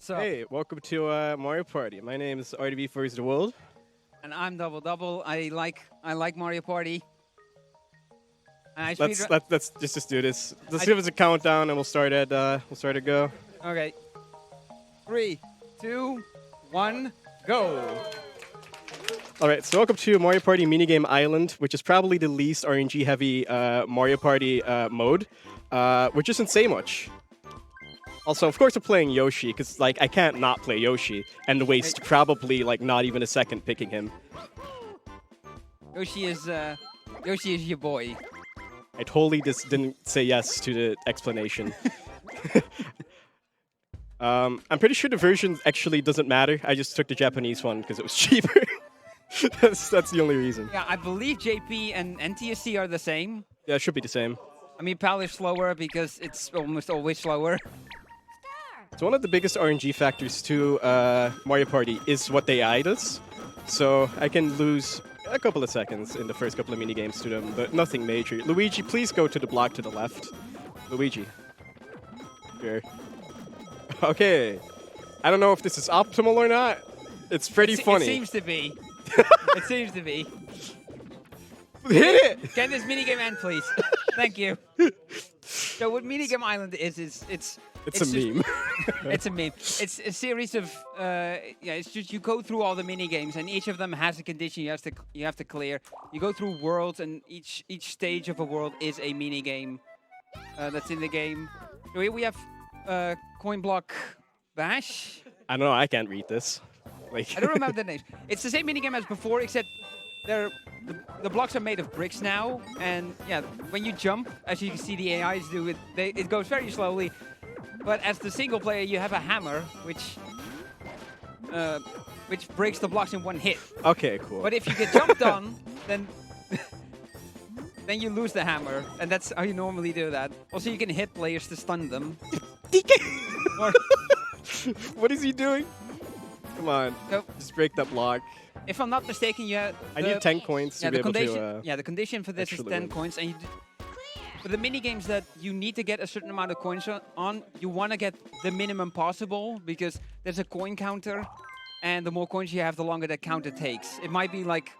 What's up? Hey, welcome to Mario Party. My name is RDVvsTheWorld. And I'm Double. I like Mario Party. And I Let's just do this. Let's give us a countdown, and we'll start at go. Okay. 3, 2, 1, go. All right, so welcome to Mario Party Minigame Island, which is probably the least RNG-heavy Mario Party mode, which doesn't say much. Also, of course, we're playing Yoshi, because like I can't not play Yoshi, and waste probably like not even a second picking him. Yoshi is your boy. I totally just didn't say yes to the explanation. I'm pretty sure the version actually doesn't matter. I just took the Japanese one because it was cheaper. that's the only reason. Yeah, I believe JP and NTSC are the same. Yeah, it should be the same. I mean, PAL is slower because it's almost always slower. So one of the biggest RNG factors to Mario Party is what the AI does. So I can lose a couple of seconds in the first couple of minigames to them, but nothing major. Luigi, please go to the block to the left. Luigi. Here. Okay. I don't know if this is optimal or not. It's pretty funny. It seems to be. It seems to be. Hit it! Can this minigame end, please? Thank you. So what Minigame Island is it's a meme. It's a meme. It's a series of it's just you go through all the mini games, and each of them has a condition you have to clear. You go through worlds, and each stage of a world is a mini game that's in the game. So here we have Coin Block Bash. I don't know. I can't read this. Like I don't remember the names. It's the same mini game as before, except the blocks are made of bricks now, and yeah, when you jump, as you can see the AIs do it goes very slowly. But as the single player, you have a hammer, which breaks the blocks in one hit. Okay, cool. But if you get jumped on, then you lose the hammer, and that's how you normally do that. Also, you can hit players to stun them. Or, what is he doing? Come on, so, just break that block. If I'm not mistaken, I need 10 coins to be able to. The condition for this is 10 win. coins, and for the mini games that you need to get a certain amount of coins on, you want to get the minimum possible because there's a coin counter, and the more coins you have, the longer that counter takes. It might be like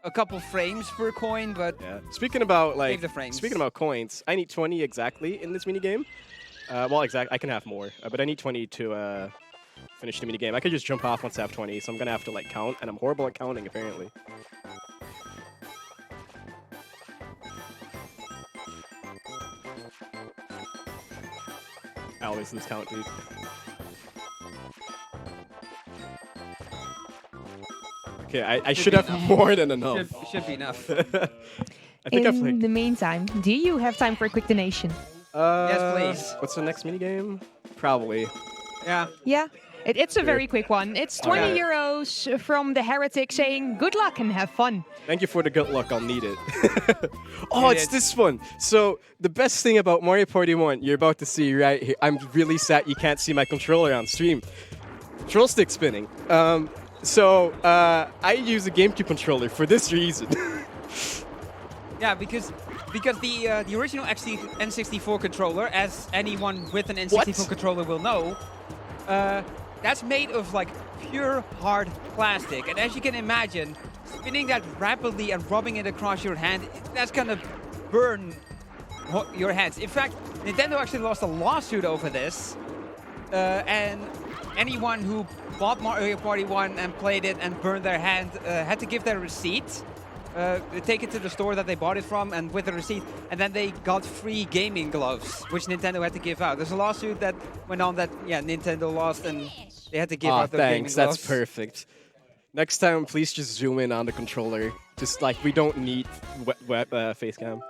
a couple frames per coin, but yeah. Speaking about coins, I need 20 exactly in this mini game. I can have more, but I need 20 to finish the mini game. I could just jump off once I have 20, so I'm gonna have to like count, and I'm horrible at counting apparently. I always lose count, dude. Okay, I should have more than enough. Should be enough. I think in the meantime, do you have time for a quick donation? Yes, please. What's the next minigame? Probably. Yeah. Yeah, it's a very quick one. It's 20 Okay. euros from the Heretic saying good luck and have fun. Thank you for the good luck, I'll need it. Oh, it's this one. So, the best thing about Mario Party 1, you're about to see right here. I'm really sad you can't see my controller on stream. Control stick spinning. I use a GameCube controller for this reason. Yeah, because the original N64 controller, as anyone with an N64 controller will know, that's made of like pure hard plastic. And as you can imagine, spinning that rapidly and rubbing it across your hand, that's gonna burn your hands. In fact, Nintendo actually lost a lawsuit over this, and anyone who bought Mario Party 1 and played it and burned their hand had to give their receipt. They take it to the store that they bought it from, and with the receipt, and then they got free gaming gloves, which Nintendo had to give out. There's a lawsuit that went on that, Nintendo lost, and they had to give out their gaming gloves. That's perfect. Next time, please just zoom in on the controller. Just like, we don't need face cam.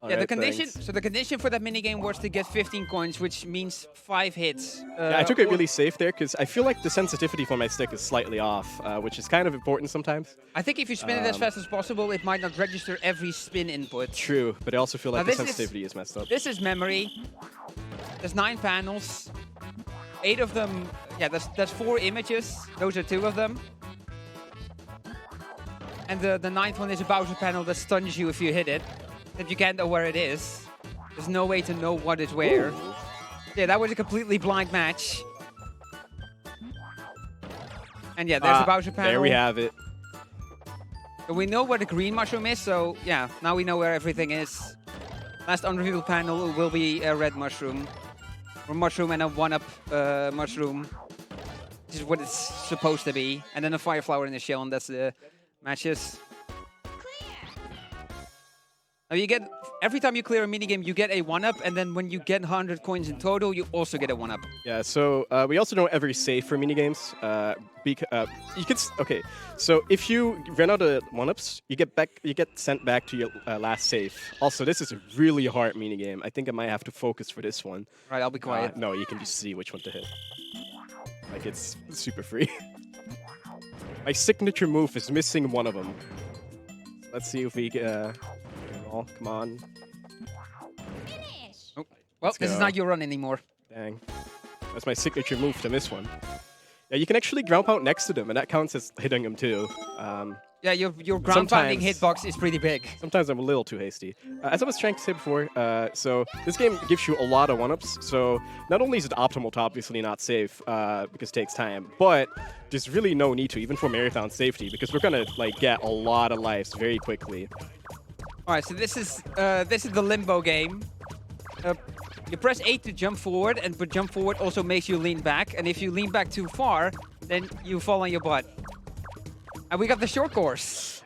Yeah, the condition. So the condition for that minigame was to get 15 coins, which means 5 hits. Yeah, I took it really safe there because I feel like the sensitivity for my stick is slightly off, which is kind of important sometimes. I think if you spin it as fast as possible, it might not register every spin input. True, but I also feel like the sensitivity is messed up. This is memory. There's 9 panels. 8 of them. Yeah, that's 4 images. Those are 2 of them. And the 9th one is a Bowser panel that stuns you if you hit it. That you can't know where it is. There's no way to know what is where. Ooh. Yeah, that was a completely blind match. And yeah, there's the Bowser panel. There we have it. So we know where the green mushroom is, so yeah, now we know where everything is. Last unrevealed panel will be a red mushroom. Or mushroom and a 1-up mushroom. Which is what it's supposed to be. And then a fire flower in the shell, and that's the matches. Now you get, every time you clear a minigame, you get a 1-up, and then when you get 100 coins in total, you also get a 1-up. Yeah, so we also don't ever save for minigames. You can okay, so if you run out of 1-ups, you get sent back to your last save. Also, this is a really hard minigame. I think I might have to focus for this one. Right, I'll be quiet. No, you can just see which one to hit. Like, it's super free. My signature move is missing one of them. Let's see if we come on. Oh, well, this is not your run anymore. Dang. That's my signature move to miss one. Yeah, you can actually ground pound next to them, and that counts as hitting them too. Yeah, your ground pounding hitbox is pretty big. Sometimes I'm a little too hasty. As I was trying to say before, so this game gives you a lot of 1-ups. So not only is it optimal to obviously not save because it takes time, but there's really no need to, even for marathon safety, because we're gonna like get a lot of lives very quickly. All right, so this is the limbo game. You press 8 to jump forward, but jump forward also makes you lean back. And if you lean back too far, then you fall on your butt. And we got the short course.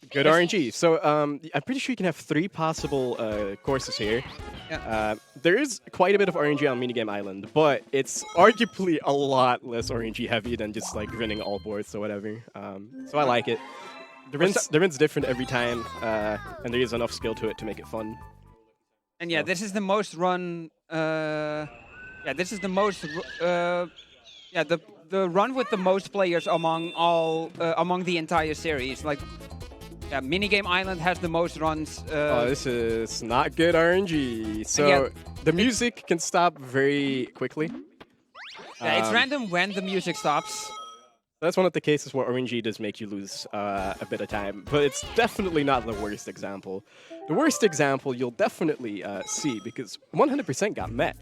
Good RNG. So I'm pretty sure you can have 3 possible courses here. Yeah. There is quite a bit of RNG on Minigame Island, but it's arguably a lot less RNG heavy than just like running all boards or whatever. So I like it. The rin's different every time, and there is enough skill to it to make it fun. And yeah, this is the most run. Yeah, this is the most. Yeah, the run with the most players among the entire series. Like, yeah, Minigame Island has the most runs. Oh, this is not good RNG. So yeah, the music can stop very quickly. Yeah, it's random when the music stops. That's one of the cases where RNG does make you lose a bit of time, but it's definitely not the worst example. The worst example you'll definitely see, because 100% got met.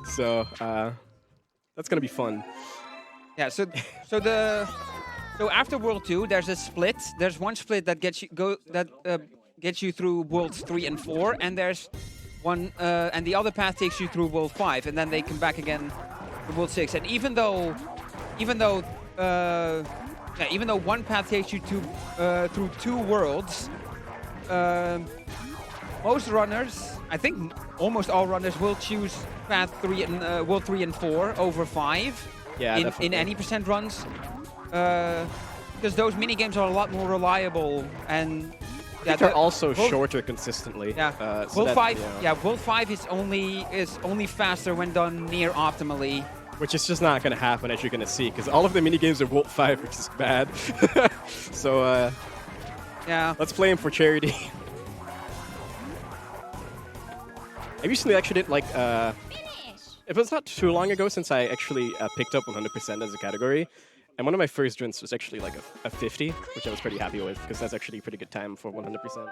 So that's gonna be fun. Yeah. So after World 2, there's a split. There's one split that gets you through Worlds 3 and 4, and there's one, and the other path takes you through World 5, and then they come back again to World 6. And even though one path takes you through 2 worlds, most runners, I think almost all runners, will choose path 3 and World 3 and 4 over 5. Yeah, in any percent runs, because those mini games are a lot more reliable, and yeah, they're also shorter consistently. Yeah, so World 5. Yeah, World 5 is only faster when done near optimally. Which is just not going to happen, as you're going to see, because all of the minigames are World 5, which is bad. So, yeah. Let's play him for charity. I recently actually did, like, it was not too long ago since I actually picked up 100% as a category. And one of my first runs was actually, like, a 50, which I was pretty happy with, because that's actually a pretty good time for 100%.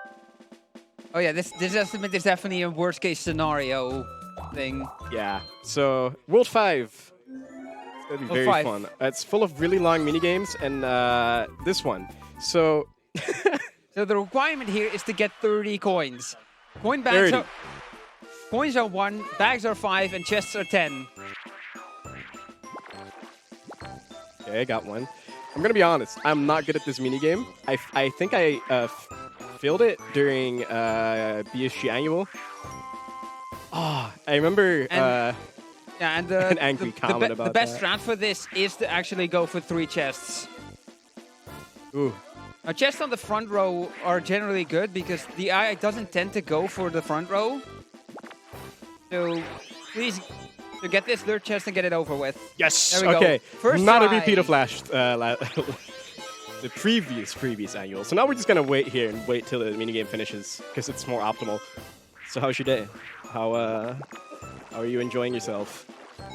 Oh, yeah, this estimate is definitely a worst-case scenario thing. Yeah, so World 5. It's going to be very fun. It's full of really long minigames, and this one. So so the requirement here is to get 30 coins. Coins are 1, bags are 5, and chests are 10. Okay, I got one. I'm going to be honest. I'm not good at this minigame. I think I failed it during BSG Annual. Oh, I remember an angry comment about that. The best strat for this is to actually go for 3 chests. Ooh. Now, chests on the front row are generally good because the AI doesn't tend to go for the front row. So please, to get this 3rd chest and get it over with. Yes. There we okay. Go. First not try. A repeat of the previous annual. So now we're just gonna wait here and wait till the minigame finishes because it's more optimal. So how's your day? How are you enjoying yourself?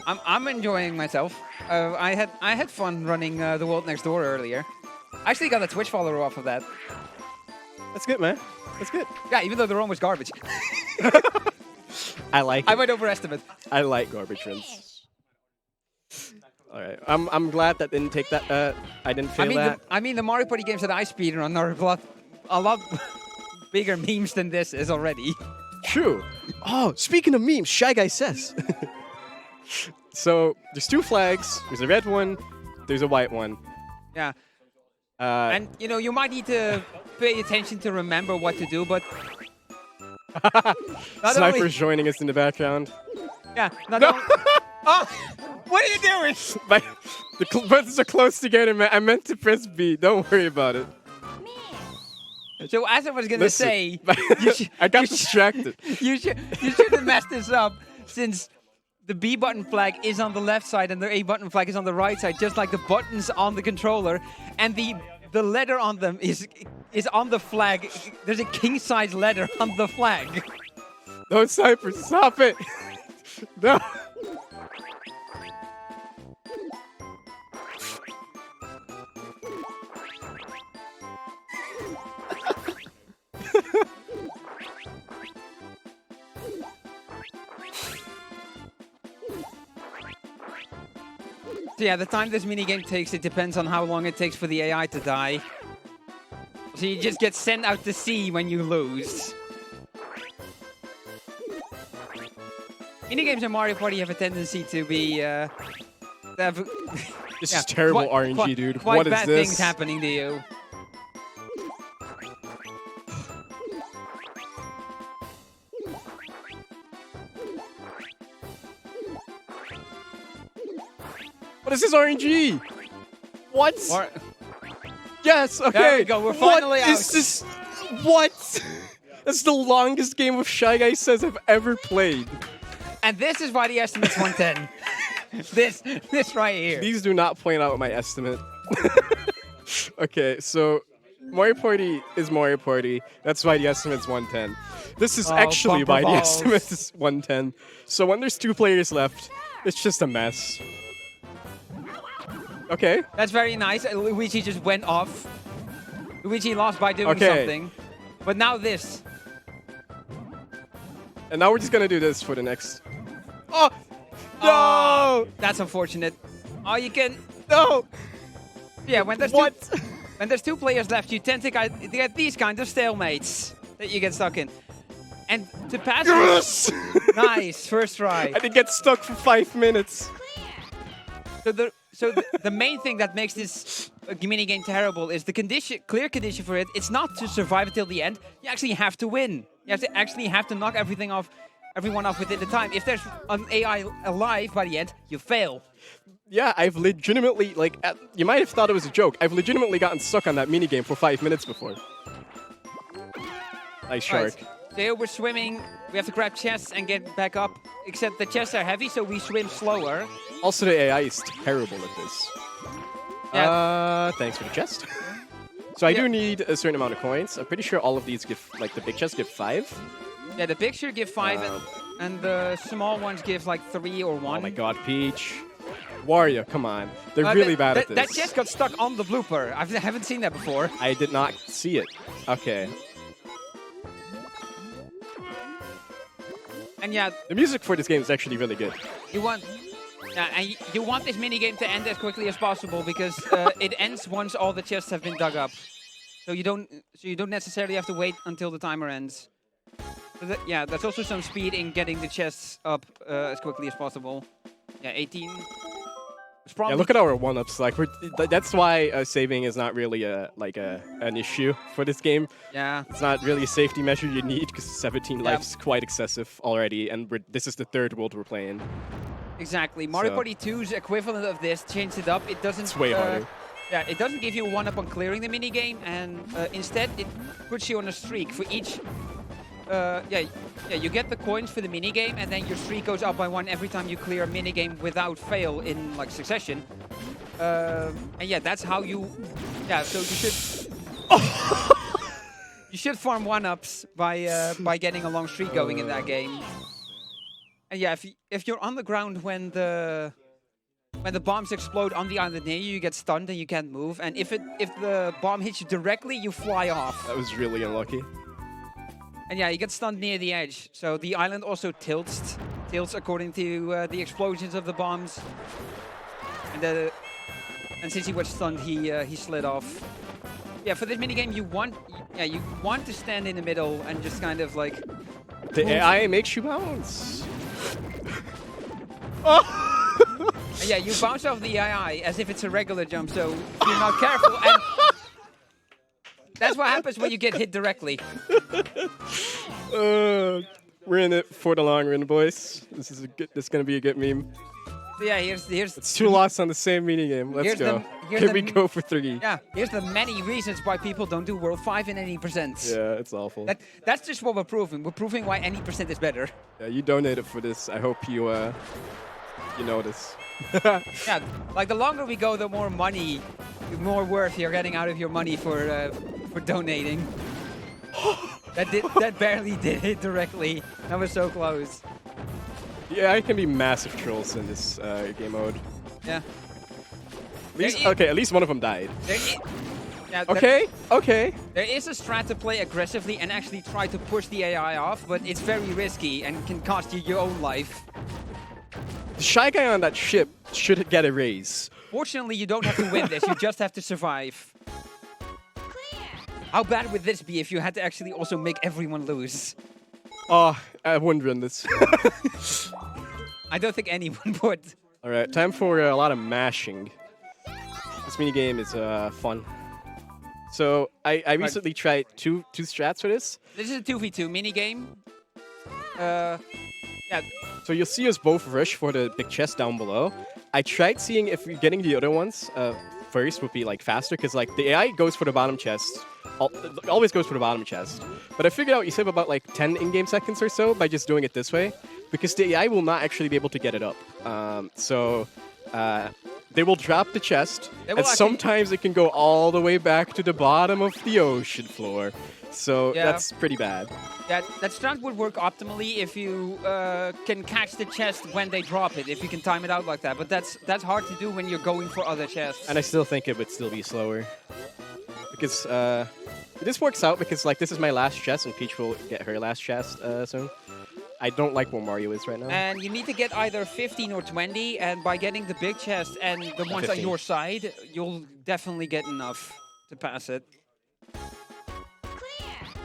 I'm enjoying myself. I had fun running the World Next Door earlier. I actually got a Twitch follower off of that. That's good, man. That's good. Yeah, even though the run was garbage. I like it. I might overestimate. I like garbage runs. All right, I'm glad that didn't take that. I didn't fail that. I mean, the Mario Party games that I speedrun are a lot bigger memes than this is already. True. Oh, speaking of memes, Shy Guy says. So there's 2 flags. There's a red one. There's a white one. Yeah. And you know, you might need to pay attention to remember what to do, but Sniper's joining us in the background. Yeah. Oh, what are you doing? The buttons are close together, man. I meant to press B. Don't worry about it. So as I was gonna say, I got distracted. You shouldn't mess this up, since the B button flag is on the left side and the A button flag is on the right side, just like the buttons on the controller, and the letter on them is on the flag. There's a king-size letter on the flag. No, Sniper, stop it! No. So yeah, the time this minigame takes, it depends on how long it takes for the AI to die. So you just get sent out to sea when you lose. Minigames in Mario Party have a tendency to be... this is terrible RNG, dude. Quite what is bad this? things happening to you. What is this RNG? What? Yes, okay. There we go, we're finally out. What is this? What? That's the longest game of Shy Guy Says I've ever played. And this is why the estimate's 110. this right here. These do not point out my estimate. Okay, so Mario Party is Mario Party. That's why the estimate's 110. This is actually why the estimate is 110. So when there's 2 players left, it's just a mess. Okay. That's very nice. Luigi just went off. Luigi lost by doing something. But now this. And now we're just gonna do this for the next. Oh! No! That's unfortunate. Oh, you can... No! Yeah, when there's when there's 2 players left, you tend to get these kinds of stalemates that you get stuck in. And to pass... Yes! Nice, first try. I did get stuck for 5 minutes. So the main thing that makes this minigame terrible is the clear condition for it. It's not to survive until the end. You actually have to win. You actually have to knock everyone off within the time. If there's an AI alive by the end, you fail. Yeah, I've legitimately, like, you might have thought it was a joke. I've legitimately gotten stuck on that minigame for 5 minutes before. Nice shark. Right. So here we're swimming. We have to grab chests and get back up. Except the chests are heavy, so we swim slower. Also, the AI is terrible at this. Yeah. Thanks for the chest. So I do need a certain amount of coins. I'm pretty sure all of these give, like, the big chests give 5. Yeah, the big sure give 5, and the small ones give, like, 3 or 1. Oh my god, Peach. Wario, come on. They're really bad at this. That chest got stuck on the blooper. I haven't seen that before. I did not see it. Okay. And yeah, the music for this game is actually really good. You want this minigame to end as quickly as possible because it ends once all the chests have been dug up. So you don't necessarily have to wait until the timer ends. So yeah, that's also some speed in getting the chests up as quickly as possible. Yeah, 18. Yeah, look at our one-ups. Like, that's why saving is not really an issue for this game. Yeah, it's not really a safety measure you need because 17 life is quite excessive already, and this is the 3rd world we're playing. Exactly. Mario Party 2's equivalent of this changed it up. It doesn't. It's way harder. Yeah, it doesn't give you a 1-up on clearing the minigame, and instead it puts you on a streak for each. You get the coins for the minigame, and then your streak goes up by 1 every time you clear a minigame without fail in like succession. And yeah, that's how you. Yeah, so you should. You should farm 1-ups by getting a long streak going in that game. And yeah, if you're on the ground when the bombs explode on the island near you, you get stunned and you can't move. And if the bomb hits you directly, you fly off. That was really unlucky. And yeah, you get stunned near the edge. So the island also tilts tilts according to the explosions of the bombs. And since he was stunned, he slid off. Yeah, for this minigame, you want to stand in the middle and just kind of like. The AI makes you bounce. Oh! Yeah, you bounce off the AI as if it's a regular jump, so if you're not careful. And that's what happens when you get hit directly. We're in it for the long run, boys. This is gonna be a good meme. So yeah, here's. It's 2 losses on the same minigame. Let's go. Can we go for 3? Yeah, here's the many reasons why people don't do World 5 in any percents. Yeah, it's awful. That's just what we're proving. We're proving why any percent is better. Yeah, you donated for this. I hope you notice. Yeah, like the longer we go, the more money, the more worth you're getting out of your money for donating. That barely did hit directly. That was so close. Yeah, I can be massive trolls in this game mode. Yeah. At least one of them died. Yeah, Okay. There is a strat to play aggressively and actually try to push the AI off, but it's very risky and can cost you your own life. The shy guy on that ship should get a raise. Fortunately, you don't have to win this. You just have to survive. How bad would this be if you had to actually also make everyone lose? Oh, I wouldn't run this. I don't think anyone would. All right, time for a lot of mashing. This minigame is fun. So I recently tried two strats for this. This is a 2v2 minigame. Yeah. So you'll see us both rush for the big chest down below. I tried seeing if getting the other ones first would be like faster, because like the AI goes for the bottom chest. Always goes for the bottom chest. But I figured out you save about like 10 in-game seconds or so by just doing it this way, because the AI will not actually be able to get it up. They will drop the chest, and sometimes it can go all the way back to the bottom of the ocean floor. So that's pretty bad. Yeah, that strat would work optimally if you can catch the chest when they drop it, if you can time it out like that. But that's hard to do when you're going for other chests. And I still think it would still be slower. Because this works out because like this is my last chest and Peach will get her last chest soon. I don't like where Mario is right now. And you need to get either 15 or 20, and by getting the big chest and the ones 15. on your side, you'll definitely get enough to pass it.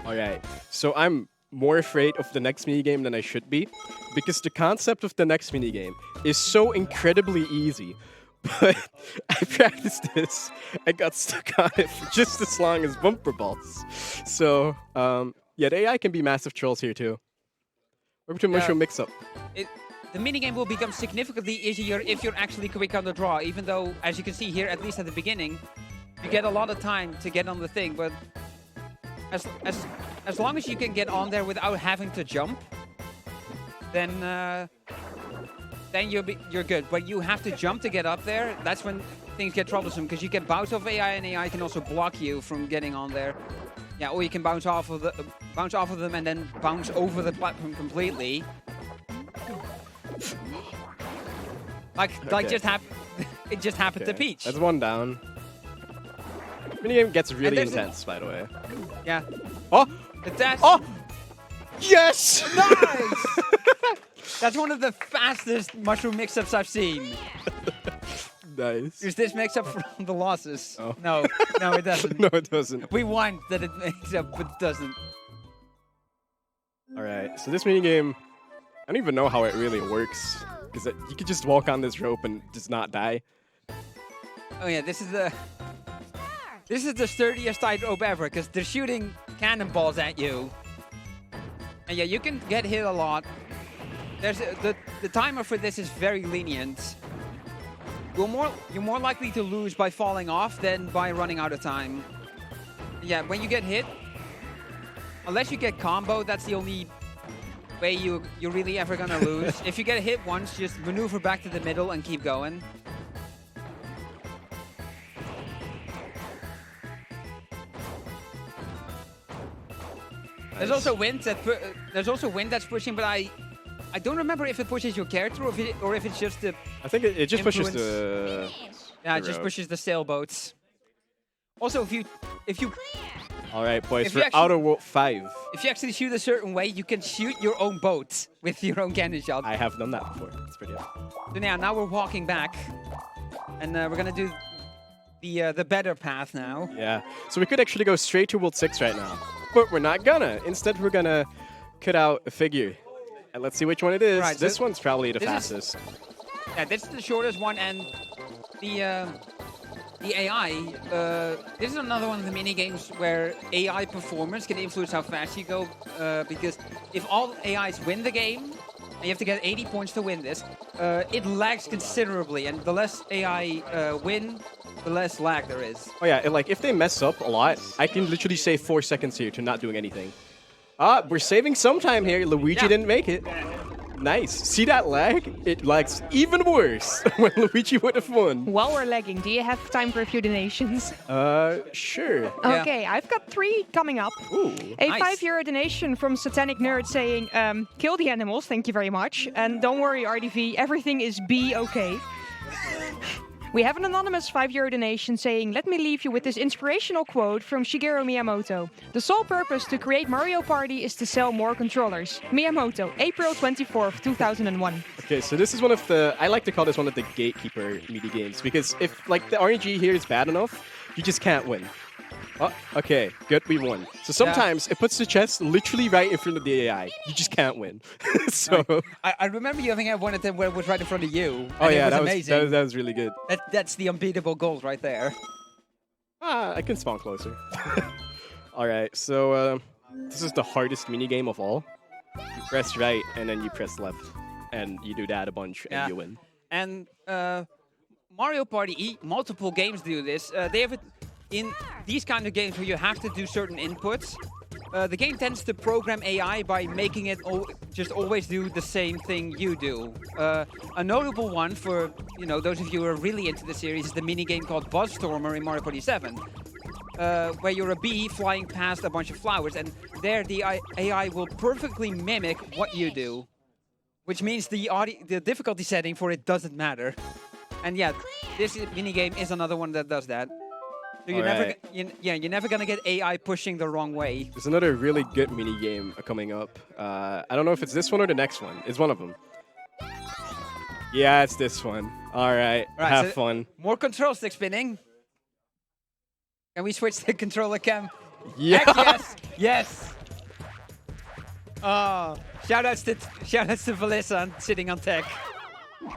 Alright, so I'm more afraid of the next minigame than I should be, because the concept of the next minigame is so incredibly easy. But I practiced this and got stuck on it for just as long as bumper balls. So, yeah, the AI can be massive trolls here too. Over to Mushroom Mix-Up. The minigame will become significantly easier if you're actually quick on the draw, even though, as you can see here, at least at the beginning, you get a lot of time to get on the thing, but as long as you can get on there without having to jump, then you're good. But you have to jump to get up there. That's when things get troublesome, because you can bounce off AI, and AI can also block you from getting on there. Yeah, or you can bounce off of them and then bounce over the platform completely. Like just it just happened to Peach. That's one down. Minigame gets really intense, by the way. Yeah. Oh! Oh! Yes! Nice! That's one of the fastest mushroom mix-ups I've seen. Nice. Is this mix-up from the losses? Oh. No, it doesn't. No, it doesn't. We want that it makes up, but it doesn't. Alright, so this minigame, I don't even know how it really works. Because you could just walk on this rope and just not die. Oh yeah, this is the sturdiest tightrope ever, because they're shooting cannonballs at you. And yeah, you can get hit a lot. The timer for this is very lenient. You're more likely to lose by falling off than by running out of time. Yeah, when you get hit, unless you get combo, that's the only way you're really ever gonna lose. If you get hit once, just maneuver back to the middle and keep going. Nice. There's also wind that's pushing, but I don't remember if it pushes your character or if it's just the. I think it just influence. pushes the. Yeah, it just pushes the sailboats. Also, if you All right, boys, If for you actually- Outer World 5. If you actually shoot a certain way, you can shoot your own boat with your own cannon shot. I have done that before. It's pretty awesome. So now we're walking back, and we're gonna do the better path now. Yeah, so we could actually go straight to World 6 right now. But we're not gonna. Instead, we're gonna cut out a figure. And let's see which one it is. Right, this one's probably the this is- fastest. Yeah, this is the shortest one, and the AI. This is another one of the mini games where AI performance can influence how fast you go. Because if all AIs win the game, and you have to get 80 points to win this, it lags considerably, and the less AI win, the less lag there is. Oh yeah, and like if they mess up a lot, I can literally save 4 seconds here to not doing anything. Ah, we're saving some time here. Luigi Yeah. didn't make it. Nice. See that lag? It lags even worse when Luigi would have won. While we're lagging, do you have time for a few donations? Sure. Yeah. Okay, I've got 3 coming up. Ooh. A Nice. €5 donation from Satanic Nerd saying, kill the animals, thank you very much. And don't worry, RDV, everything is okay. We have an anonymous €5 donation saying, let me leave you with this inspirational quote from Shigeru Miyamoto. The sole purpose to create Mario Party is to sell more controllers. Miyamoto, April 24th, 2001. Okay, so this is one of the, I like to call this one of the gatekeeper mini games because if like the RNG here is bad enough, you just can't win. Oh, okay, good, we won. So sometimes it puts the chest literally right in front of the AI. You just can't win. So, I remember you having one of them where it was right in front of you. oh and yeah, it was that amazing. that was really good. That's the unbeatable gold right there. Ah, I can spawn closer. All right, so this is the hardest mini game of all. You press right and then you press left, and you do that a bunch Yeah. and you win. And Mario Party, multiple games do this. They have it in these kind of games where you have to do certain inputs. The game tends to program AI by making it just always do the same thing you do. A notable one for those of you who are really into the series is the mini game called Buzzstormer in Mario Party 7, where you're a bee flying past a bunch of flowers, and there the AI will perfectly mimic what you do, which means the difficulty setting for it doesn't matter. And yeah, this mini game is another one that does that. So you're Alright. you're never gonna get AI pushing the wrong way. There's another really good mini game coming up. I don't know if it's this one or the next one. It's one of them. Yeah, it's this one. All right, Right, have so- fun. More control stick spinning. Can we switch the controller cam? Yeah. Heck yes! Yes! Oh, shoutouts to Valissa sitting on tech.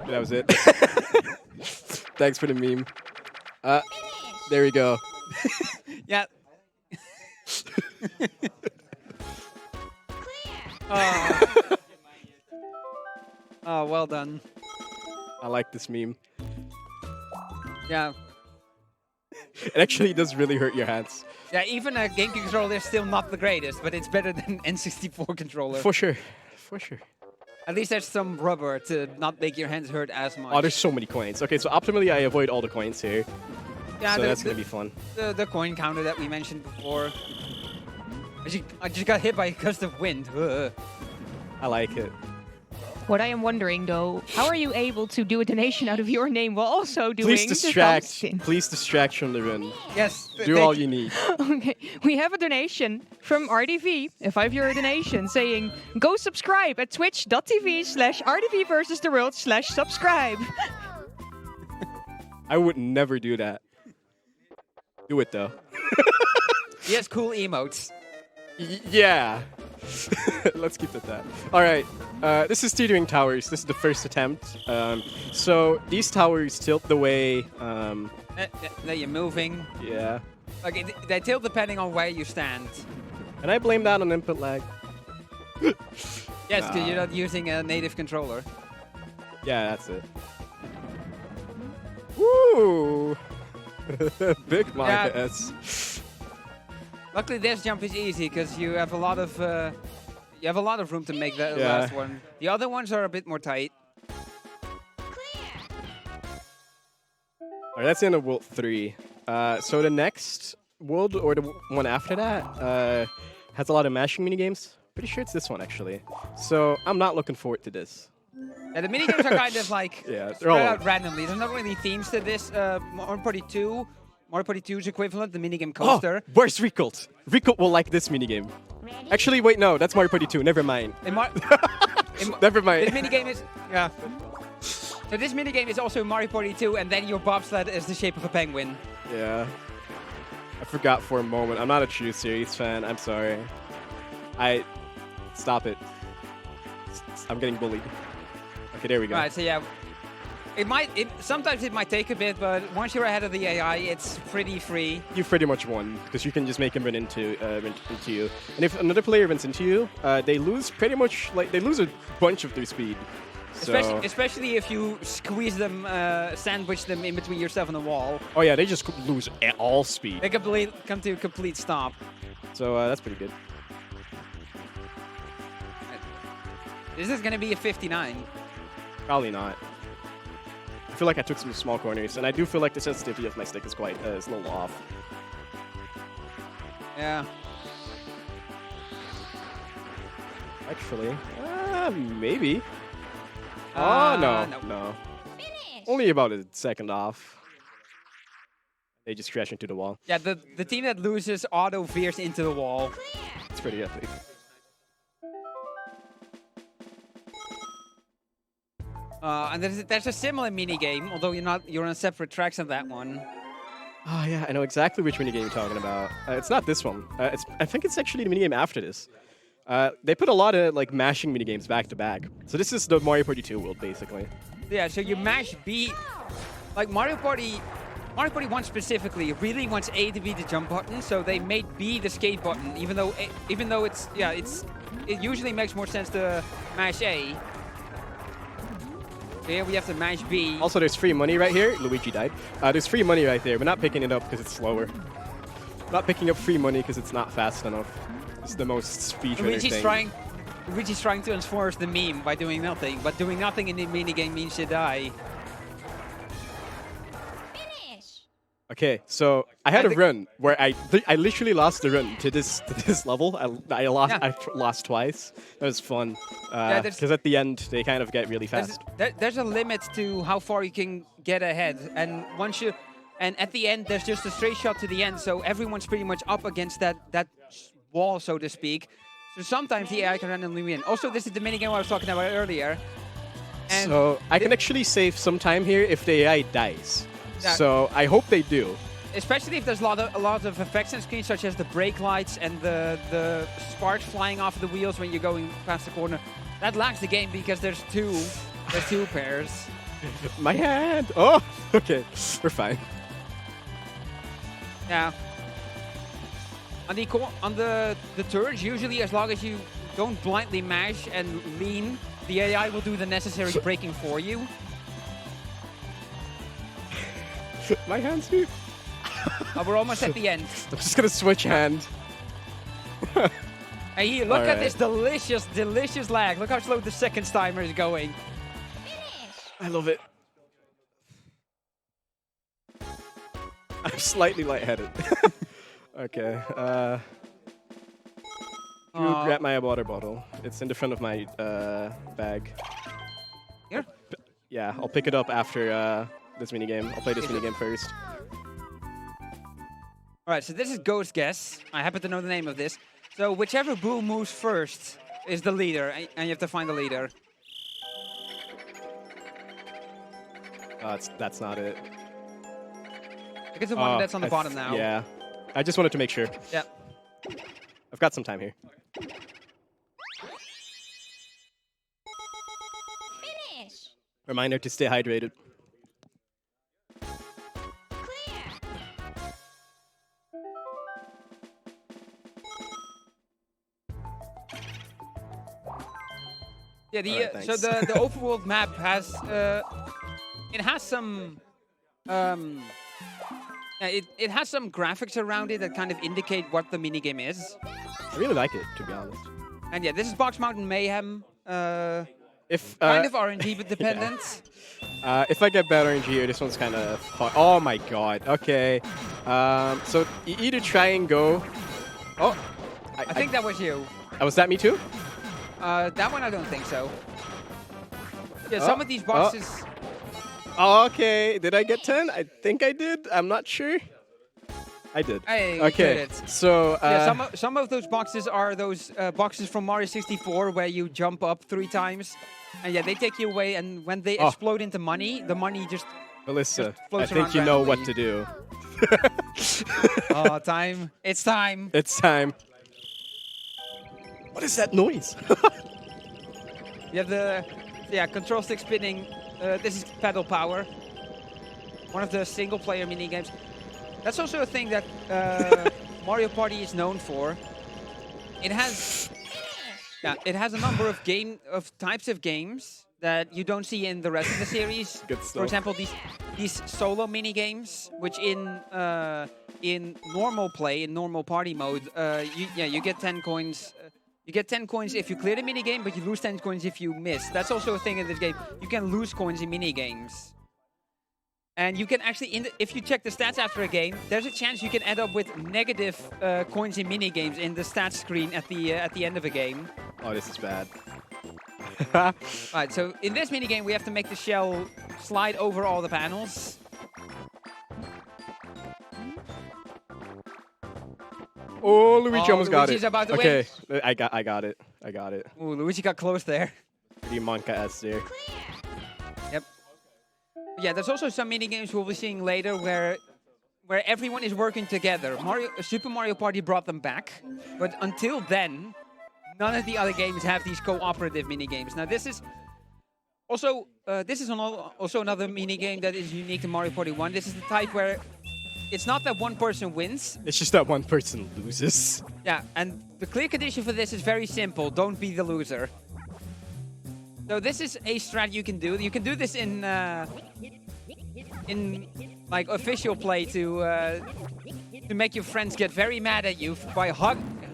That was it. Thanks for the meme. There we go. Yeah. Oh. Oh, well done. I like this meme. Yeah. It actually does really hurt your hands. Yeah, even a GameCube controller is still not the greatest, but it's better than N64 controller. For sure. For sure. At least there's some rubber to not make your hands hurt as much. Oh, there's so many coins. Okay, so optimally I avoid all the coins here. yeah, So the, that's the, going to be fun. the coin counter that we mentioned before. I just got hit by a gust of wind. Ugh. I like it. What I am wondering, though, how are you able to do a donation out of your name while also doing Please the distract. skin? Please distract from the run. Yes. Do all you need. Okay, we have a donation from RDV, a €5 donation, saying, go subscribe at twitch.tv/RDVvsTheWorld/subscribe. I would never do that. Do it though. He has cool emotes. Yeah. Let's keep it that. All right. This is Teetering Towers. This is the first attempt. So these towers tilt the way. That you're moving. Yeah. Like they tilt depending on where you stand. And I blame that on input lag. Yes, because you're not using a native controller. Yeah, that's it. Woo! Big my Yeah. ass. Luckily, this jump is easy because you have a lot of room to make that Yeah. last one. The other ones are a bit more tight. Alright, that's the end of World 3. So the next world, or the one after that, has a lot of mashing minigames. Pretty sure it's this one, actually. So I'm not looking forward to this. Yeah, the minigames are kind of like Yeah, they're spread all- out randomly. There's not really themes to this. Mario Party 2, Mario Party 2's equivalent, the minigame coaster. Oh, where's Ricolt? Ricolt will like this minigame. Actually, wait, no, that's Mario Party 2. Never mind. Never mind. This minigame is... Yeah. So this minigame is also Mario Party 2, and then your bobsled is the shape of a penguin. Yeah. I forgot for a moment. I'm not a true series fan. I'm sorry. Stop it. I'm getting bullied. Okay, there we go. Alright, so yeah. Sometimes it might take a bit, but once you're ahead of the AI, it's pretty free. You pretty much won, because you can just make him run into you. And if another player runs into you, they lose pretty much, like, they lose a bunch of their speed. So. Especially if you squeeze them, sandwich them in between yourself and the wall. Oh yeah, they just lose all speed. They come to a complete stop. So that's pretty good. This is going to be a 59. Probably not. I feel like I took some small corners, and I do feel like the sensitivity of my stick is quite is a little off. Yeah. Actually, maybe. Oh, no. Only about a second off. They just crash into the wall. Yeah, the team that loses auto veers into the wall. It's pretty epic. And there's a similar minigame, although you're on separate tracks on that one. Oh yeah, I know exactly which minigame you're talking about. It's not this one. I think it's actually the minigame after this. They put a lot of like mashing minigames back to back. So this is the Mario Party 2 world, basically. Yeah, so you mash B. Like Mario Party 1 specifically really wants A to be the jump button, so they made B the skate button, even though it usually makes more sense to mash A. Here we have to mash B. Also, there's free money right here. Luigi died. There's free money right there. We're not picking it up because it's slower. Not picking up free money because it's not fast enough. It's the most speedrunner thing. Luigi's trying to enforce the meme by doing nothing, but doing nothing in the minigame means you die. Okay, so I had a run where I literally lost the run to this level. I lost twice. That was fun because at the end they kind of get really fast. There's a limit to how far you can get ahead, and at the end there's just a straight shot to the end, so everyone's pretty much up against that wall, so to speak. So sometimes the AI can randomly win. Also, this is the minigame I was talking about earlier. And so I can actually save some time here if the AI dies. Yeah. So I hope they do. Especially if there's a lot of effects on screen, such as the brake lights and the sparks flying off the wheels when you're going past the corner. That lags the game because there's two pairs. My hand! Oh, okay, we're fine. Yeah. On the turns, usually as long as you don't blindly mash and lean, the AI will do the necessary braking for you. My hand's weak. We're almost at the end. I'm just gonna switch hand. And here, look at this delicious lag. Look how slow the seconds timer is going. I love it. I'm slightly lightheaded. Okay. You grab my water bottle. It's in the front of my bag. Here? Yeah, I'll pick it up after this minigame. I'll play this minigame first. Alright, so this is Ghost Guess. I happen to know the name of this. So whichever boo moves first is the leader, and you have to find the leader. That's not it. I think it's the one that's on the bottom now. Yeah. I just wanted to make sure. Yeah. I've got some time here. Finish. Reminder to stay hydrated. Yeah, Alright, so the overworld map has it has some it has some graphics around it that kind of indicate what the minigame is. I really like it, to be honest. And yeah, this is Box Mountain Mayhem. If kind of RNG but dependent. Yeah. If I get bad RNG here, this one's kind of hard. Oh my god. Okay. So you either try and go. Oh. I think that was you. Was that me too? That one I don't think so. Yeah, some of these boxes. Okay, did I get 10? I think I did. I'm not sure. I did. Hey, okay, did it. so Yeah, some of those boxes are those boxes from Mario 64 where you jump up 3 times, and yeah, they take you away. And when they explode into money, the money just Melissa, I floats think around you know what randomly. to do. Oh, time! It's time! It's time. What is that noise? You have the control stick spinning. This is pedal power. One of the single-player mini games. That's also a thing that Mario Party is known for. It has a number of types of games that you don't see in the rest of the series. Good stuff. For example, these solo mini games, which in normal play, in normal party mode, you get 10 coins. You get 10 coins if you clear the mini game, but you lose 10 coins if you miss. That's also a thing in this game. You can lose coins in mini games. And you can actually, if you check the stats after a game, there's a chance you can end up with negative coins in mini games in the stats screen at the end of a game. Oh, this is bad. Alright, so in this mini game, we have to make the shell slide over all the panels. Oh, Luigi almost got Luigi's it. about to okay, win. I got it. Ooh, Luigi got close there. Pretty Monka-esque there. Yep. Yeah, there's also some mini games we'll be seeing later where everyone is working together. Super Mario Party brought them back, but until then, none of the other games have these cooperative mini games. Now, this is also another mini game that is unique to Mario Party 1. This is the type where it's not that one person wins. It's just that one person loses. Yeah, and the clear condition for this is very simple. Don't be the loser. So this is a strat you can do. You can do this in like official play to make your friends get very mad at you by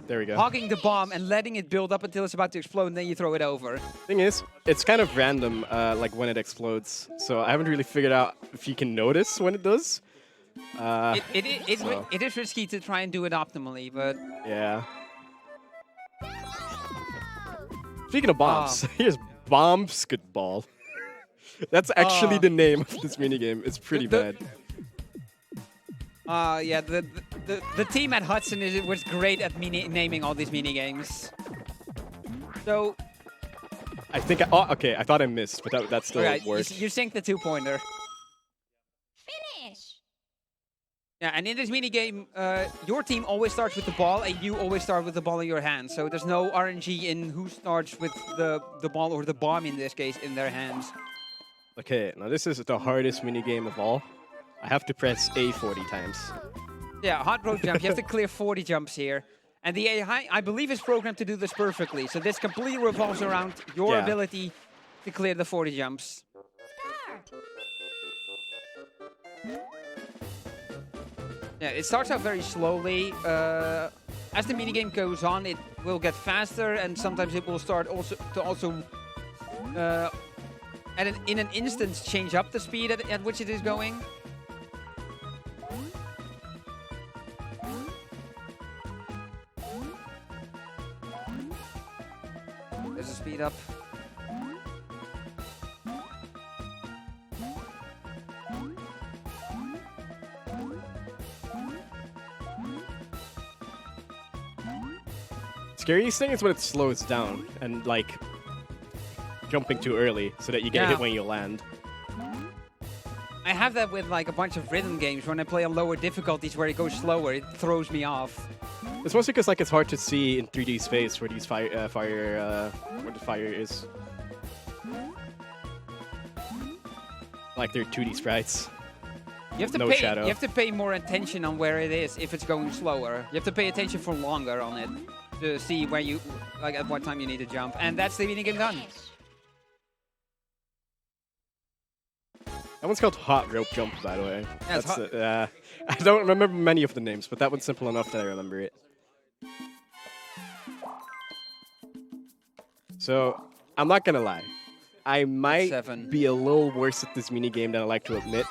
There we go. hogging the bomb and letting it build up until it's about to explode, and then you throw it over. Thing is, it's kind of random, like when it explodes. So I haven't really figured out if you can notice when it does. It is risky to try and do it optimally, but yeah. Speaking of bombs, here's Bomb Skidball. That's actually the name of this minigame. It's pretty bad. Yeah, the team at Hudson was great at naming all these mini games. So I think okay, I thought I missed, but that still worked. You sink the 2-pointer. Yeah, and in this minigame, your team always starts with the ball, and you always start with the ball in your hand. So there's no RNG in who starts with the ball, or the bomb in this case, in their hands. Okay, now this is the hardest minigame of all. I have to press A 40 times. Yeah, hot road jump. You have to clear 40 jumps here. And the AI, I believe, is programmed to do this perfectly. So this completely revolves around your ability to clear the 40 jumps. Yeah, it starts out very slowly. As the minigame goes on, it will get faster, and sometimes it will start in an instance change up the speed at which it is going. There's a speed up. Scariest thing is when it slows down and like jumping too early so that you get hit when you land. I have that with like a bunch of rhythm games. When I play on lower difficulties where it goes slower, it throws me off. It's mostly because like it's hard to see in 3D space where these where the fire is. Like they're 2D sprites. You have to You have to pay more attention on where it is if it's going slower. You have to pay attention for longer on it to see where you, like at what time you need to jump. And that's the minigame done. That one's called Hot Rope Jump, by the way. Yeah, I don't remember many of the names, but that one's simple enough that I remember it. So, I'm not gonna lie. I might be a little worse at this minigame than I like to admit.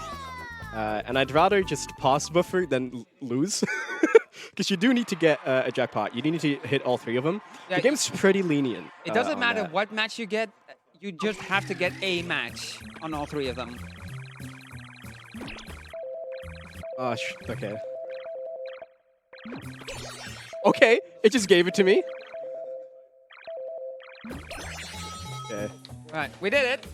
And I'd rather just pause buffer than lose. Because you do need to get a jackpot. You do need to hit all 3 of them. Yeah, the game's pretty lenient. It doesn't matter what match you get. You just have to get a match on all 3 of them. Oh, okay. Okay, it just gave it to me. Okay. Right, we did it.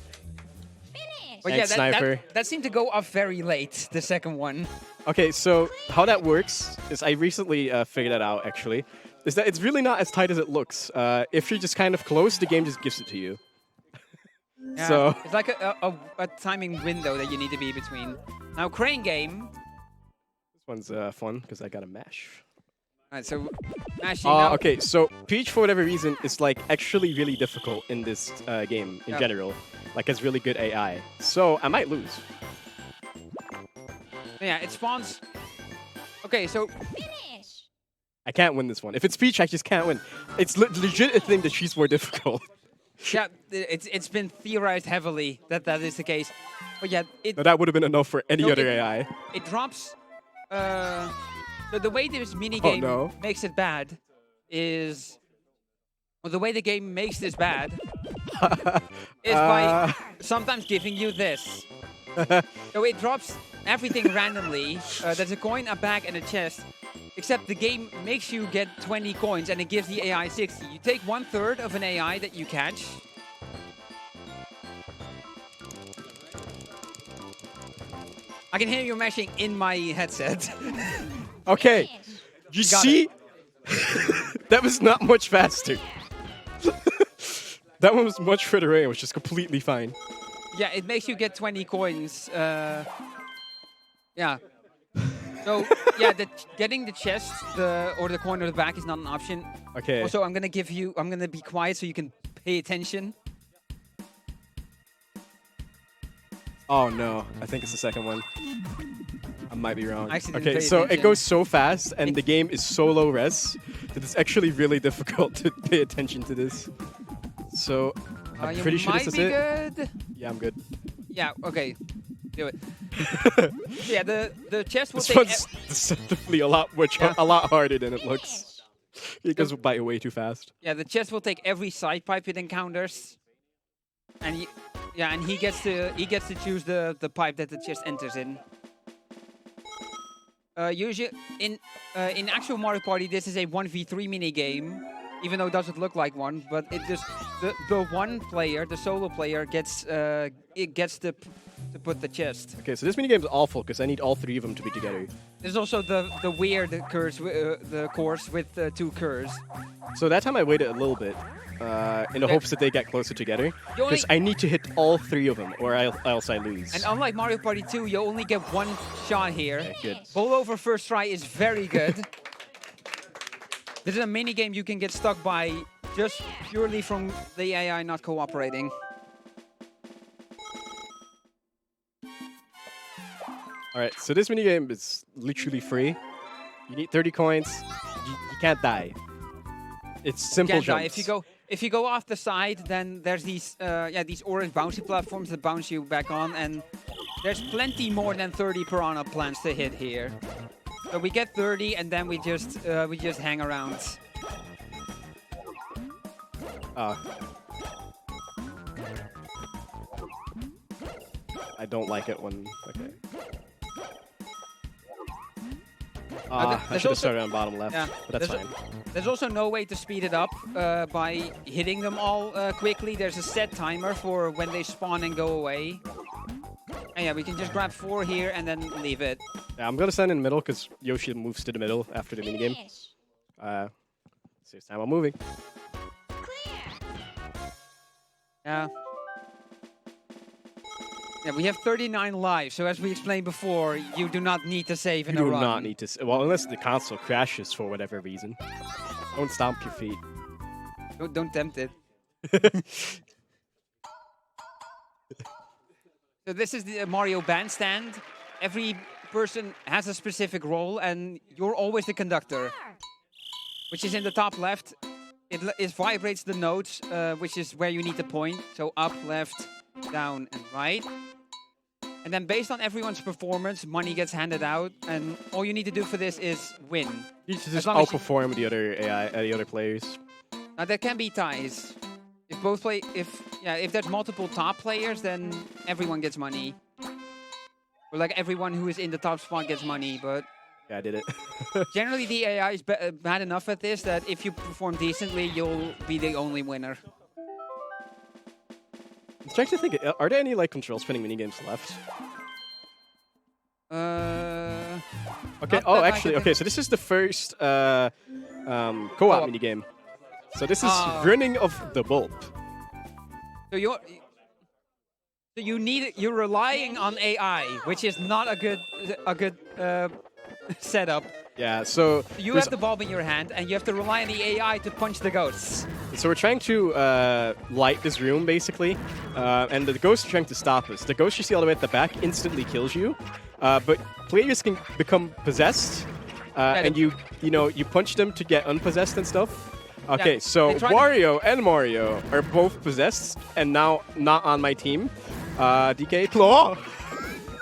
But Thanks, yeah, Sniper. that seemed to go off very late, the second one. Okay, so how that works is I recently figured that out, actually, is that it's really not as tight as it looks. If you're just kind of close, the game just gives it to you. Yeah, So it's like a timing window that you need to be between. Now, Crane Game. this one's fun because I got a mash. Alright, so mashing now. Okay, so Peach, for whatever reason, is like actually really difficult in this game in general. Like, it's really good AI. So I might lose. Yeah, it spawns. Okay, so I can't win this one. If it's Peach, I just can't win. It's legit a thing that she's more difficult. yeah, it's been theorized heavily that that is the case. But yeah, But that would have been enough for any No, other AI. it drops. So the way this minigame no. makes it bad is, well, the way the game makes this bad is by sometimes giving you this. So it drops everything randomly. There's a coin, a bag, and a chest. Except the game makes you get 20 coins and it gives the AI 60. You take 1/3 of an AI that you catch. I can hear you mashing in my headset. Okay, you Got see? That was not much faster. That one was much further away, which is completely fine. Yeah, it makes you get 20 coins. Yeah. So, yeah, getting the chest or the coin or the back is not an option. Okay. Also, I'm going to be quiet so you can pay attention. Oh no, I think it's the second one. I might be wrong. I actually didn't Okay, pay so it attention. goes so fast and the game is so low res that it's actually really difficult to pay attention to this. So I'm pretty sure this is it. Good. Yeah, I'm good. Yeah, okay. Do it. Yeah, the chest will This take... one's deceptively a lot harder than it looks. It goes by way too fast. Yeah, the chest will take every side pipe it encounters. And he gets to choose the pipe that the chest enters in. Usually in actual Mario Party, this is a 1v3 mini game, even though it doesn't look like one. But it just the one player, the solo player, gets to put the chest. Okay, so this minigame is awful because I need all three of them to be together. There's also the weird course, the course with two curves. So that time I waited a little bit in the hopes that they get closer together. Because I need to hit all three of them or else I lose. And unlike Mario Party 2, you only get one shot here. Okay, good. Ball over first try is very good. This is a mini game you can get stuck by just purely from the AI not cooperating. Alright, so this minigame is literally free. You need 30 coins. You can't die. It's simple Can't die. jumps. If you go off the side, then there's these orange bouncy platforms that bounce you back on, and there's plenty more than 30 piranha plants to hit here. So we get 30, and then we just hang around. I don't like it when... Okay. I should have started on bottom left, Yeah, but that's fine. There's also no way to speed it up by hitting them all quickly. There's a set timer for when they spawn and go away. And yeah, we can just grab 4 here and then leave it. Yeah, I'm going to stand in the middle because Yoshi moves to the middle after the minigame. Saves time while moving. Yeah. Yeah, we have 39 lives, so as we explained before, you do not need to save in You a do run. not need to... Well, unless the console crashes for whatever reason. Don't stomp your feet. Don't tempt it. So this is the Mario Bandstand. Every person has a specific role, and you're always the conductor, which is in the top left. It vibrates the notes, which is where you need to point. So up, left, down, and right. And then based on everyone's performance, money gets handed out, and all you need to do for this is win. You need to just long as you- outperform the other AI, the other players. Now there can be ties. If both play, if there's multiple top players, then everyone gets money. Or like everyone who is in the top spot gets money, but Yeah, I did it. Generally, the AI is bad enough at this that if you perform decently, you'll be the only winner. I'm trying to think, are there any like control spinning minigames left? Okay. Oh, actually, okay. So this is the first co-op minigame. So this is running of the bulb. So you're relying on AI, which is not a good setup. Yeah. So you have the bulb in your hand, and you have to rely on the AI to punch the ghosts. So we're trying to light this room, basically, and the ghost is trying to stop us. The ghost you see all the way at the back instantly kills you, but players can become possessed, and you punch them to get unpossessed and stuff. Okay, yeah, so Wario and Mario are both possessed, and now not on my team. DK, claw.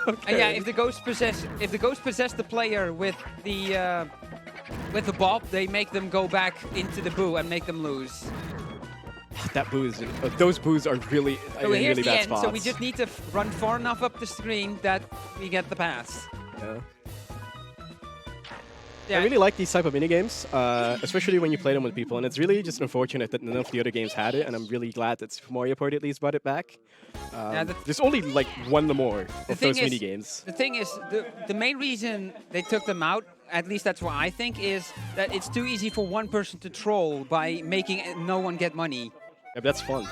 Okay. And yeah, if the ghost possess the player with the bulb, they make them go back into the boo and make them lose. That boo is those boos are really so here's really the bad end. spots. So we just need to run far enough up the screen that we get the pass. Yeah. Yeah. I really like these type of minigames, especially when you play them with people, and it's really just unfortunate that none of the other games had it, and I'm really glad that Super Mario Party at least brought it back. There's only like one more of those minigames. The thing is, the main reason they took them out, at least that's what I think, is that it's too easy for one person to troll by making no one get money. Yeah, but that's fun.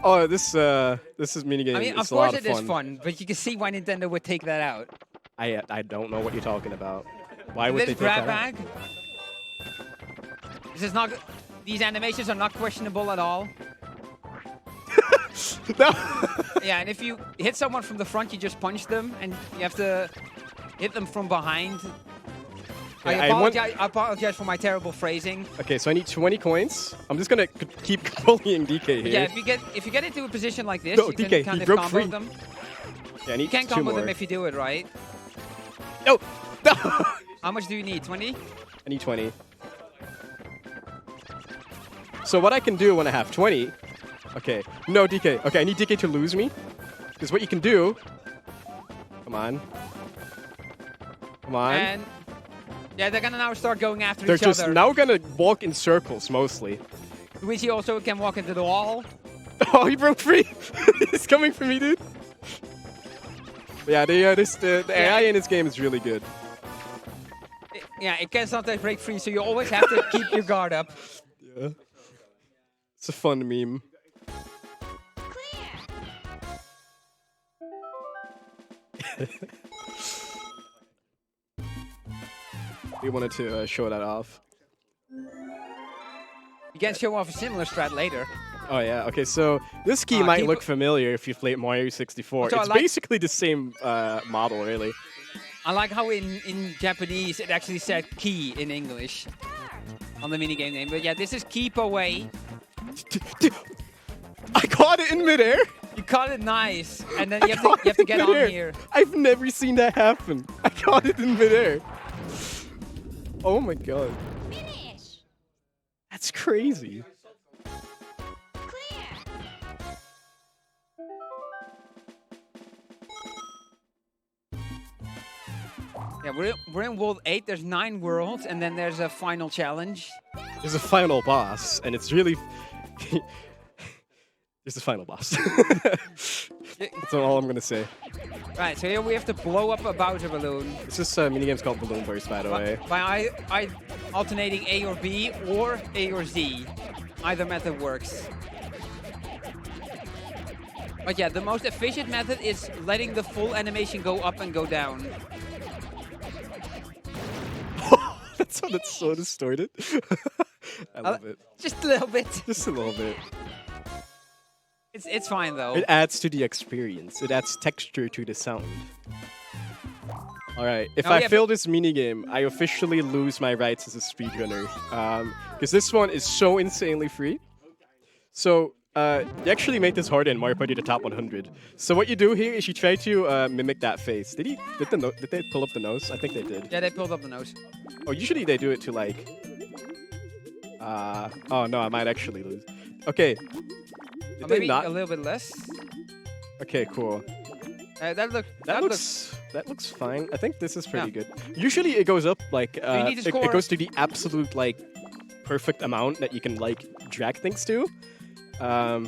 Oh, this is minigame. I mean, of course it is fun, but you can see why Nintendo would take that out. I don't know what you're talking about. Why would they take that out? This is not. These animations are not questionable at all. No. Yeah, and if you hit someone from the front, you just punch them, and you have to hit them from behind. Yeah, I apologize for my terrible phrasing. Okay, so I need 20 coins. I'm just gonna keep bullying DK here. Yeah, if you get into a position like this, no, you DK, can kind of broke combo free. them. Yeah, I need you can't 2 combo more. them if you do it right. No. No. How much do you need? 20? I need 20. So what I can do when I have 20... Okay. No, DK. Okay, I need DK to lose me. Because what you can do... Come on. Come on. And yeah, they're gonna now start going after They're each other. just now gonna walk in circles, mostly. Luigi also can walk into the wall. Oh, he broke free! He's coming for me, dude. Yeah, the AI in this game is really good. Yeah, it can sometimes break free, so you always have to keep your guard up. Yeah. It's a fun meme. We wanted to show that off. You can show off a similar strat later. Oh yeah, okay, so this key might look familiar if you've played Mario 64. Also, it's basically the same model, really. I like how in Japanese it actually said key in English on the minigame name. But yeah, this is keep away. I caught it in midair! You caught it nice, and then you have to get on here. I've never seen that happen. I caught it in midair. Oh my god. Finish. That's crazy. Yeah, we're in World 8. There's 9 worlds, and then there's a final challenge. There's a final boss, and it's really... There's a final boss. That's all I'm going to say. Right, so here we have to blow up a Bowser balloon. This is a minigame's called Balloon Burst, by the way. By alternating A or B, or A or Z. Either method works. But yeah, the most efficient method is letting the full animation go up and go down. That's so distorted. I love it. Just a little bit. Just a little bit. It's fine though. It adds to the experience. It adds texture to the sound. Alright, if I fail this minigame, I officially lose my rights as a speedrunner. Because this one is so insanely free. So, they actually made this harder in Mario Party the Top 100. So what you do here is you try to mimic that face. Did they pull up the nose? I think they did. Yeah, they pulled up the nose. Oh, usually they do it to like... oh no, I might actually lose. Okay. Did Maybe they not? a little bit less. Okay, cool. That looks that looks fine. I think this is pretty good. Usually it goes up like you need to it goes to the absolute like perfect amount that you can like drag things to. A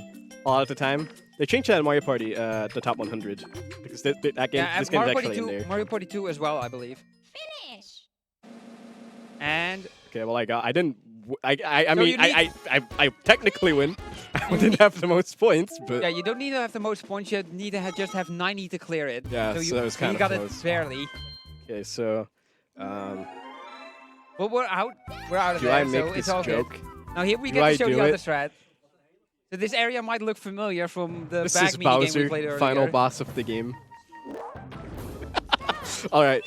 lot of the time. They changed that in Mario Party, the top 100, because that game, this game's actually in there. Mario Party 2 as well, I believe. Finish. And Okay, well I didn't. I technically win. I didn't have the most points, but yeah, you don't need to have the most points. You need to just have 90 to clear it. Yeah, so that was kind you of got close. it barely. Okay, so Well, we're out. We're out of do there. I make so this it's all joke? good. Now here we Do get I to show do the other it? strat. So this area might look familiar from the This back is minigame we Bowser, played earlier. final boss of the game. All right.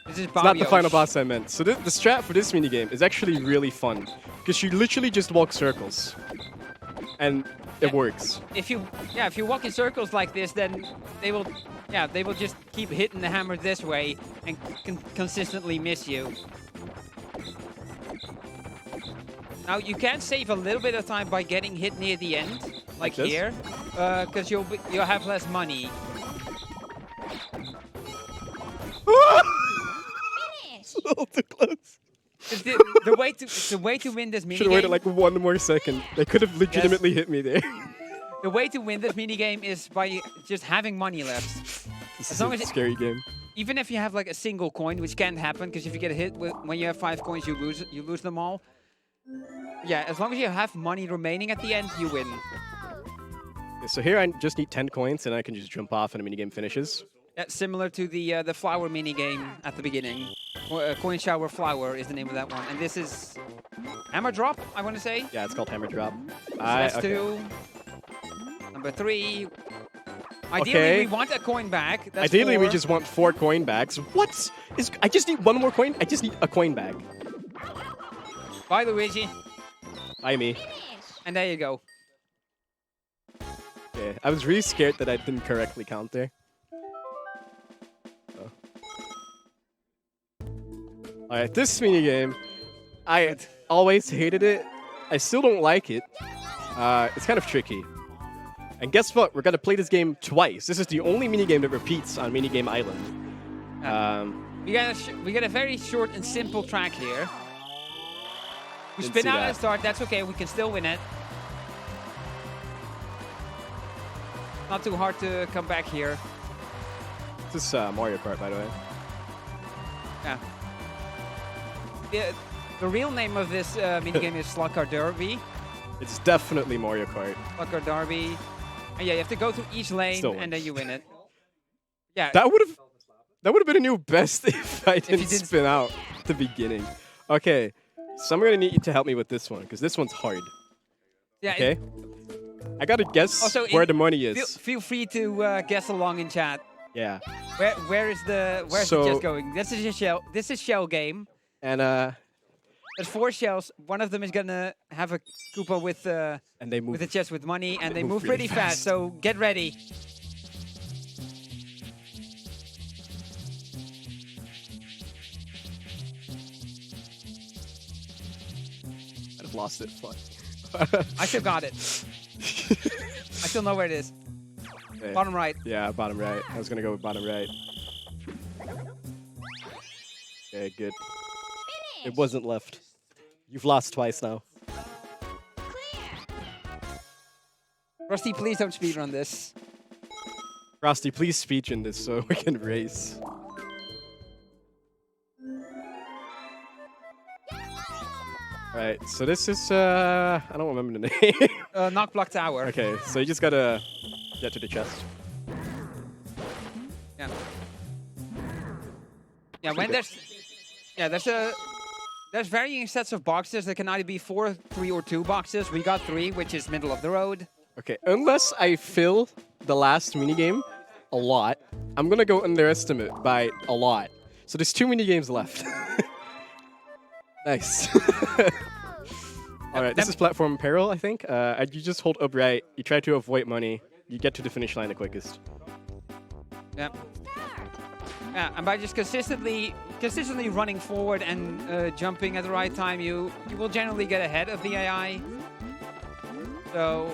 This is It's not the final boss I meant. So the strat for this minigame is actually really fun because you literally just walk circles, and it works. If you walk in circles like this, then they will just keep hitting the hammer this way and consistently miss you. Now you can save a little bit of time by getting hit near the end, like this? here, because you'll have less money. It's a little too close. 'Cause the way to win this Should have waited minigame, like 1 more second. They could have legitimately hit me there. the way to win this minigame is by just having money left. This As is long a as scary game. Even if you have like a single coin, which can't happen, because if you get hit when you have 5 coins, you lose them all. Yeah, as long as you have money remaining at the end, you win. Okay, so here I just need 10 coins and I can just jump off and the minigame finishes. That's similar to the flower minigame at the beginning. Coin shower flower is the name of that one, and this is hammer drop. I want to say. Yeah, it's called hammer drop. So that's okay. 2. Number 3. Ideally, Okay. we want a coin back. That's Ideally, 4. we just want 4 coin bags. What? I just need 1 more coin? I just need a coin bag. Bye, Luigi. Bye, me. And there you go. Okay, I was really scared that I didn't correctly count there. Oh. Alright, this minigame, I always hated it. I still don't like it. It's kind of tricky. And guess what? We're gonna play this game twice. This is the only minigame that repeats on Minigame Island. We got a very short and simple track here. We Didn't spin see out that. at the start. That's okay. We can still win it. Not too hard to come back here. This is Mario Kart, by the way. Yeah. The real name of this minigame is Slugger Derby. It's definitely Mario Kart. Slugger Derby. And yeah, you have to go through each lane Still and then you win it. Yeah. That would have been a new best if I didn't didn't spin out at the beginning. Okay, so I'm gonna need you to help me with this one because this one's hard. Yeah. Okay, I gotta guess Also, where the money is. Feel free to guess along in chat. Yeah, Where's the So- chest going? This is a shell. This is shell game. and There's 4 shells. One of them is gonna have a Koopa with and they move. with a chest with money, and they move move really pretty fast. So get ready. I've lost it. Fuck. I still got it. I still know where it is. Okay. Bottom right. Yeah, bottom right. I was gonna go with bottom right. Okay, good. It wasn't left. You've lost twice now. Rusty, please don't speedrun this. Frosty, please speech in this so we can race. Alright, so this is, I don't remember the name. Knock Block Tower. Okay, so you just gotta get to the chest. Yeah. Yeah, when there's varying sets of boxes. There can either be 4, 3, or 2 boxes. We got 3, which is middle of the road. Okay, unless I fill the last minigame a lot, I'm gonna go underestimate by a lot. So there's 2 minigames left. Nice. Alright, this is platform peril, I think. You just hold upright, you try to avoid money, you get to the finish line the quickest. Yeah. Yeah, and by just consistently running forward and jumping at the right time, you will generally get ahead of the AI. So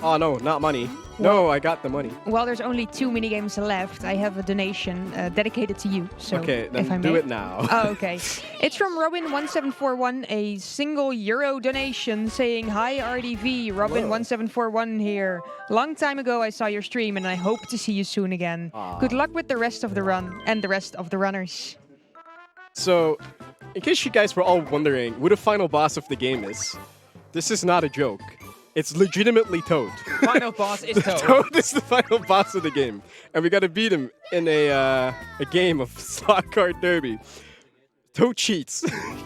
Oh no, not money. No, I got the money. Well, there's only 2 minigames left. I have a donation dedicated to you. So Okay, if I then do may. it now. Oh, okay. It's from Robin1741, a single euro donation saying, "Hi RDV, Robin1741 here. Long time ago I saw your stream and I hope to see you soon again. Good luck with the rest of the run and the rest of the runners." So, in case you guys were all wondering who the final boss of the game is, this is not a joke. It's legitimately Toad. Final boss is Toad. Toad is the final boss of the game, and we got to beat him in a game of slot card derby. Toad cheats.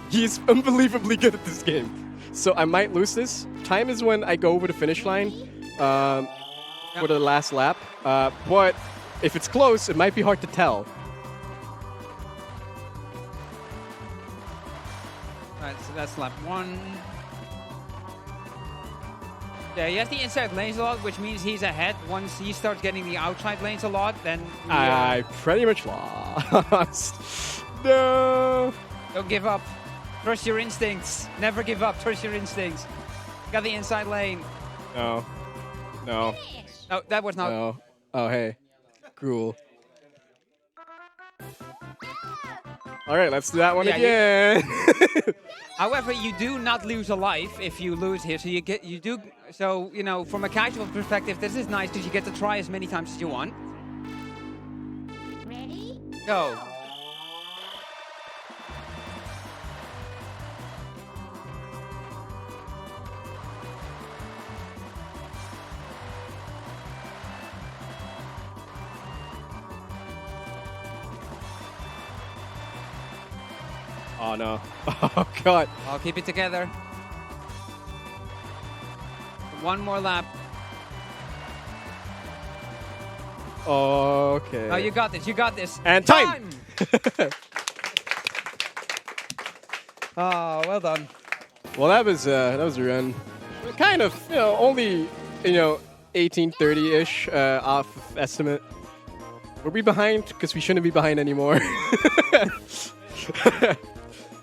He's unbelievably good at this game. So I might lose this. Time is when I go over the finish line for the last lap. But if it's close, it might be hard to tell. Alright, so that's lap 1. Yeah, he has the inside lanes a lot, which means he's ahead. Once he starts getting the outside lanes a lot, then... I pretty much lost. No. Don't give up. Trust your instincts. Never give up. Trust your instincts. Got the inside lane. No. No. No, that was not... No. Oh, hey. Cool. All right, let's do that one again. However, you do not lose a life if you lose here. So So, you know, from a casual perspective, this is nice because you get to try as many times as you want. Ready? Go. Oh, no. Oh, God. I'll keep it together. One more lap. Okay. Oh, you got this. You got this. And time! Oh, well done. Well, that was a run. Kind of, only, 1830-ish off estimate. Were we behind? Because we shouldn't be behind anymore.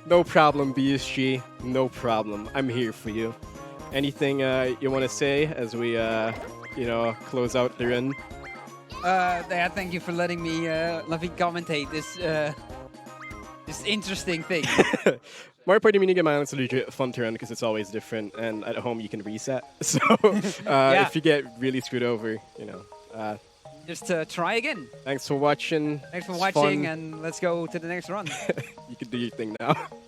No problem, BSG. No problem. I'm here for you. Anything you want to say as we, close out the run? Yeah, thank you for letting me commentate this interesting thing. Mario Party Minigame Island's legit fun to run because it's always different, and at home you can reset. So if you get really screwed over, just try again. Thanks for watching. Thanks for It's watching, fun. and let's go to the next run. You can do your thing now.